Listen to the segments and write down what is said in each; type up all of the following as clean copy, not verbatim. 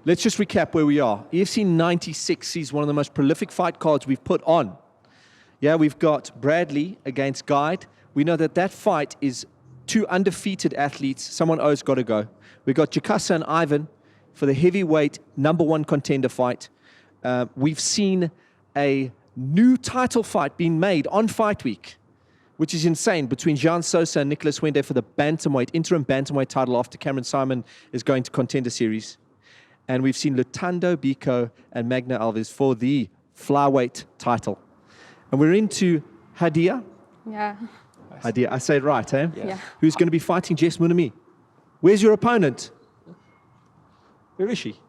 let's just recap where we are. EFC 96 is one of the most prolific fight cards we've put on. Yeah, we've got Bradley against Guide. We know that fight is two undefeated athletes. Someone owes got to go. We've got Jakasa and Ivan for the heavyweight #1 contender fight. We've seen a new title fight being made on Fight Week, which is insane, between Jean Sosa and Nicholas Wende for the bantamweight, interim bantamweight title after Cameron Simon is going to Contender Series. And we've seen Lutando Biko and Magna Alves for the flyweight title. And we're into Haidy. Yeah. Haidy, I say it right, eh? Yeah. Who's going to be fighting Jess Munami? Where's your opponent? Where is she?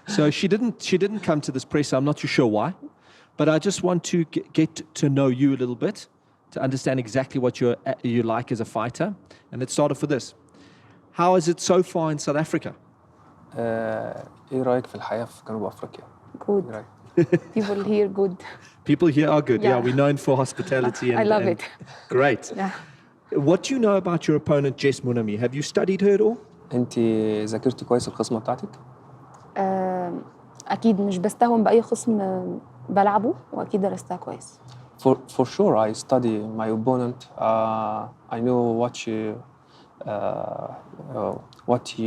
So she didn't come to this press. I'm not too sure why. But I just want to get to know you a little bit, to understand exactly what you like as a fighter. And let's start off with this. How is it so far in South Africa? إيه رأيك في الحياة في جنوب أفريقيا؟ Good. People here good. People here are good. Yeah, Yeah. we're known for hospitality. I love it. Great. Yeah. What do you know about your opponent, Jess Munami? Have you studied her at all? أنت ذاكرتي كويس الخصم بتاعتك؟ أكيد مش بستهون بأي خصم بلعبه، وأكيد درستها كويس. For sure, I study my opponent. I know what she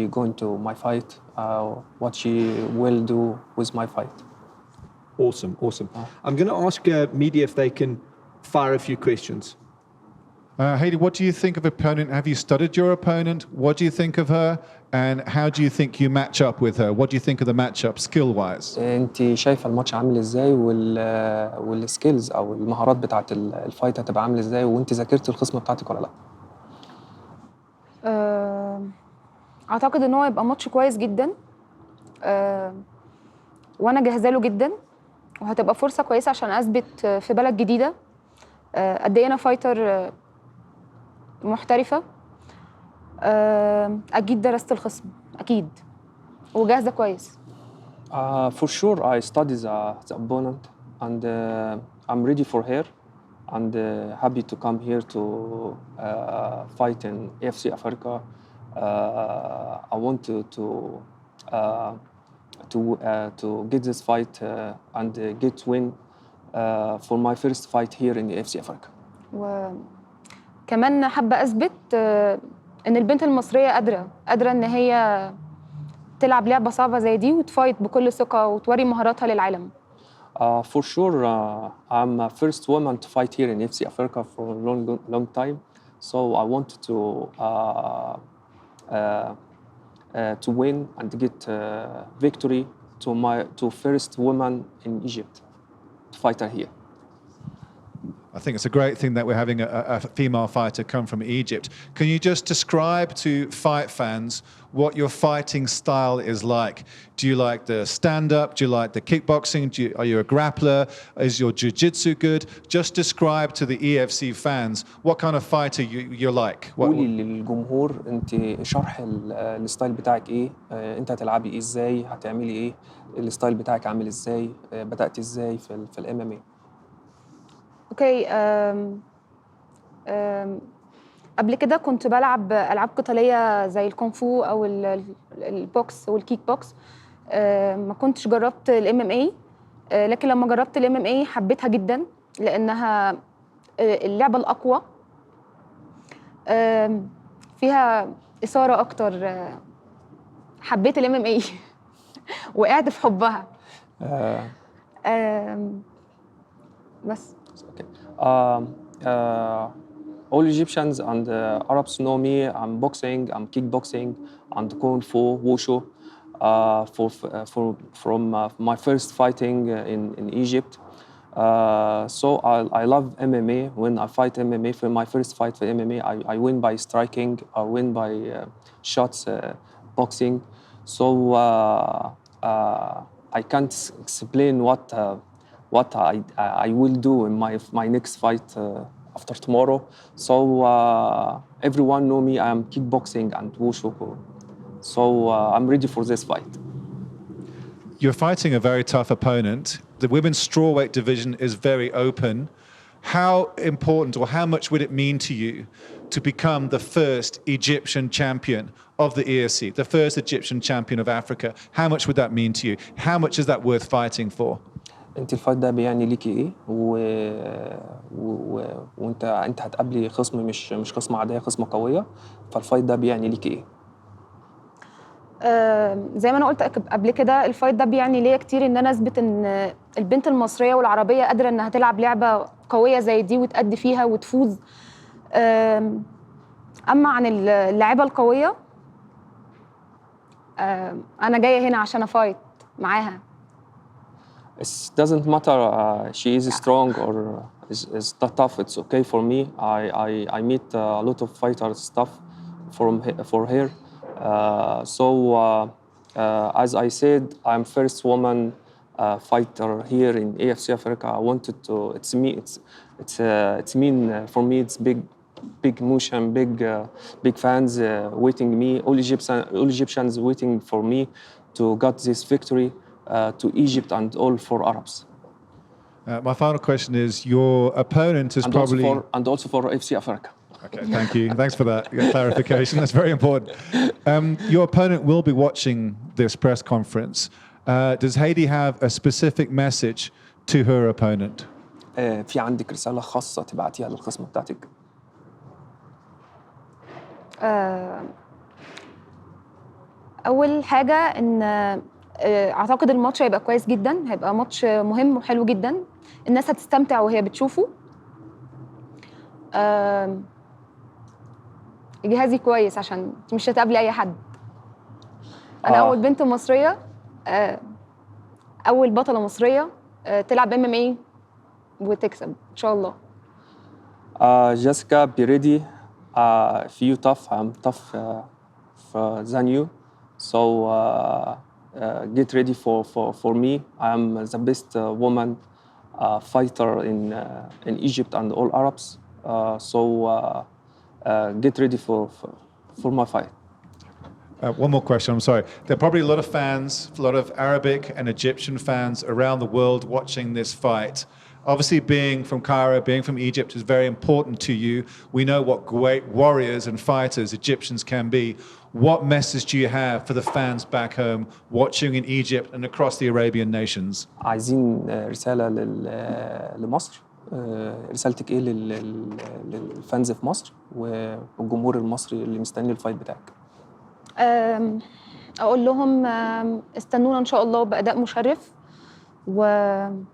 going to my fight, what she will do with my fight. Awesome. I'm going to ask media if they can fire a few questions. Haidy, what do you think of opponent? Have you studied your opponent? What do you think of her? And how do you think you match up with her? What do you think of the matchup skill-wise? أنت شايفة الماتش عامل إزاي والسكيلز أو المهارات بتاعة الفايت هتبقى عامل إزاي وأنت ذاكرتي الخصم بتاعتك ولا لأ؟ أعتقد إن هو يبقى ماتش كويس جدا، وأنا جاهزة له جدا، وهتبقى فرصة كويسة عشان أثبت في بلد جديدة قد إيه أنا فايتر محترفة. أكيد درست الخصم أكيد وجاهزة كويس. For sure, I study the opponent and I'm ready for her and happy to come here to fight in EFC Africa. I want to get this fight and get win for my first fight here in EFC Africa. وكمان حابة أثبت إن البنت المصرية قادرة إن هي تلعب لعبة صعبة زي دي وتفايت بكل ثقة وتوري مهاراتها للعالم. For sure, I'm the first woman to fight here in EFC Africa for a long time, so I wanted to win and get victory to first woman in Egypt to fight her here. I think it's a great thing that we're having a female fighter come from Egypt. Can you just describe to fight fans what your fighting style is like? Do you like the stand-up? Do you like the kickboxing? Are you a grappler? Is your jiu-jitsu good? Just describe to the EFC fans what kind of fighter you're like. قولي للجمهور انت شرح الستايل بتاعك ايه؟ انت هتلعبي ايه ازاي؟ هتعملي ايه؟ الستايل بتاعك عامل ازاي؟ بدأت ازاي في الام ام اي؟ اوكي. قبل كده كنت بلعب ألعاب قتالية زي الكونغ فو أو البوكس والكيك بوكس. ما كنتش جربت الام ام اي، لكن لما جربت الام ام اي حبيتها جدا لأنها اللعبة الأقوى، فيها إثارة أكتر. حبيت الام ام اي وقعت في حبها. بس. All Egyptians and Arabs know me. I'm boxing, I'm kickboxing, and kung fu, wushu. From my first fighting in Egypt. So I love MMA. When I fight MMA, for my first fight for MMA, I win by striking, I win by shots, boxing. So I can't explain what I will do in my next fight after tomorrow. So everyone know me. I am kickboxing and wushu. So I'm ready for this fight. You're fighting a very tough opponent. The women's strawweight division is very open. How important or how much would it mean to you to become the first Egyptian champion of the EFC, the first Egyptian champion of Africa? How much would that mean to you? How much is that worth fighting for? انت الفايت ده بيعني ليكي ايه وانت هتقابلي خصم مش خصم عاديه، خصم قويه، فالفايت ده بيعني ليكي ايه؟ زي ما انا قلت قبل كده، الفايت ده بيعني ليا كتير ان انا اثبت ان البنت المصريه والعربيه قادره انها تلعب لعبه قويه زي دي وتأدي فيها وتفوز. اما عن اللاعبه القويه، انا جايه هنا عشان افايت معاها. It doesn't matter she is strong or is tough. It's okay for me. I meet a lot of fighter stuff for her. As I said, I'm first woman fighter here in EFC Africa. I wanted to. It's mean for me. It's big emotion, big fans waiting me. All Egyptians waiting for me to get this victory to Egypt and all for Arabs. My final question is: your opponent is probably also for EFC Africa. Okay, thank you. Thanks for that clarification. That's very important. Your opponent will be watching this press conference. Does Haidy have a specific message to her opponent? في عندك رسالة خاصة تبعتيها للخصم بتاعتك؟ أول حاجة إن أعتقد الماتش هيبقى كويس جدا، هيبقى ماتش مهم وحلو جدا، الناس هتستمتع وهي بتشوفه. جهازي كويس عشان مش هتقابلي أي حد. أنا أول بنت مصرية، أول بطلة مصرية تلعب MMA وتكسب إن شاء الله. Jessica, be ready. If you tough, I'm tough than you. So get ready for me. I am the best woman fighter in Egypt and all Arabs. Get ready for my fight. One more question, I'm sorry. There are probably a lot of fans, a lot of Arabic and Egyptian fans around the world watching this fight. Obviously, being from Cairo, being from Egypt is very important to you. We know what great warriors and fighters Egyptians can be. What message do you have for the fans back home watching in Egypt and across the Arabian nations? عايزين رسالة لمصر. رسالتك ايه للفانز في مصر والجمهور المصري اللي مستني الفايت بتاعك؟ اقول لهم استنونا ان شاء الله بأداء مشرف وفوز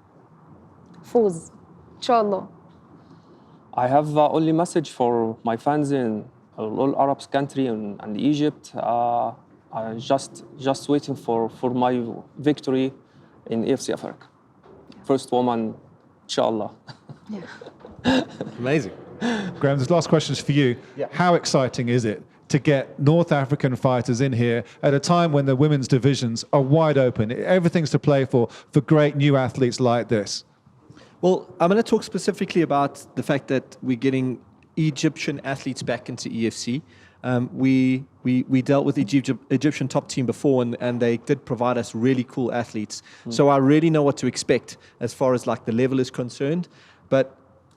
ان شاء الله. I have only message for my fans in all Arab country and Egypt. I'm just waiting for my victory in EFC Africa. First woman, inshallah. Amazing. Graham, this last question is for you. Yeah. How exciting is it to get North African fighters in here at a time when the women's divisions are wide open? Everything's to play for great new athletes like this. Well, I'm going to talk specifically about the fact that we're getting Egyptian athletes back into EFC. We dealt with Egyptian top team before, and they did provide us really cool athletes. So I really know what to expect as far as like the level is concerned. But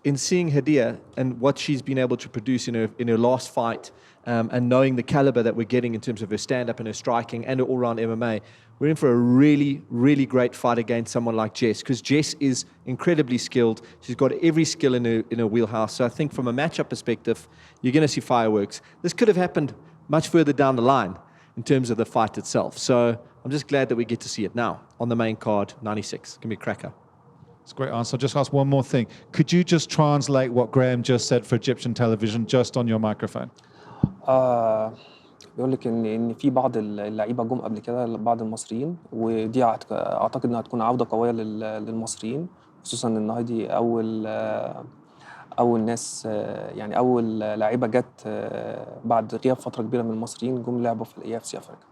in seeing Haidy and what she's been able to produce in her last fight, and knowing the caliber that we're getting in terms of her stand-up and her striking and her all-round MMA, we're in for a really, really great fight against someone like Jess, because Jess is incredibly skilled. She's got every skill in her wheelhouse. So I think from a matchup perspective, you're going to see fireworks. This could have happened much further down the line in terms of the fight itself. So I'm just glad that we get to see it now on the main card, 96. Give me a cracker. It's a great answer. I'll just ask one more thing. Could you just translate what Graham just said for Egyptian television just on your microphone? بيقول لك ان في بعض اللعيبه جم قبل كده، بعض المصريين، ودي اعتقد انها هتكون عوده قويه للمصريين، خصوصا ان هايدي اول ناس، يعني اول لعيبه جت بعد غياب فتره كبيره من المصريين جم لعبوا في الاي اف سي افريقيا.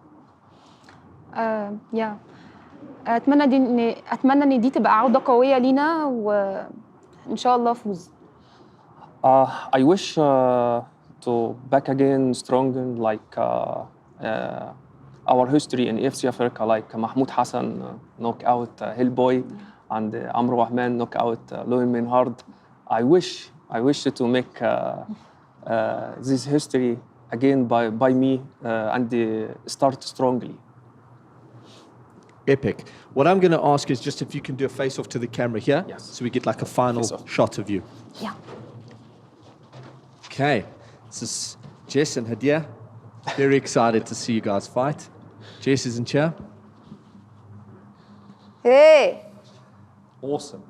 اتمنى ان دي تبقى عوده قويه لينا وان شاء الله فوز. I wish to back again stronger like our history in EFC Africa, like Mahmoud Hassan knock out Hillboy and Amro Ahmed knock out Loin Minhard. I wish to make this history again by me and start strongly. Epic. What I'm going to ask is just if you can do a face-off to the camera here, Yes. so we get like a final Face-off. shot of you. Yeah. Okay. This is Jess and Haidy. Very excited to see you guys fight. Jess is in chair. Hey. Awesome.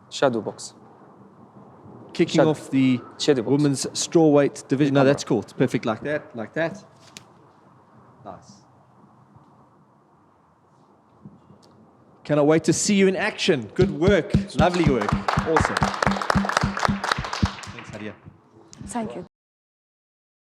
Shadow box. Kicking Shut- off the Shadow box. women's strawweight division. No, camera. that's cool. It's perfect like that, like that. Nice. Cannot wait to see you in action. Good work. Lovely work. Awesome. Thanks, Haidy. Thank you.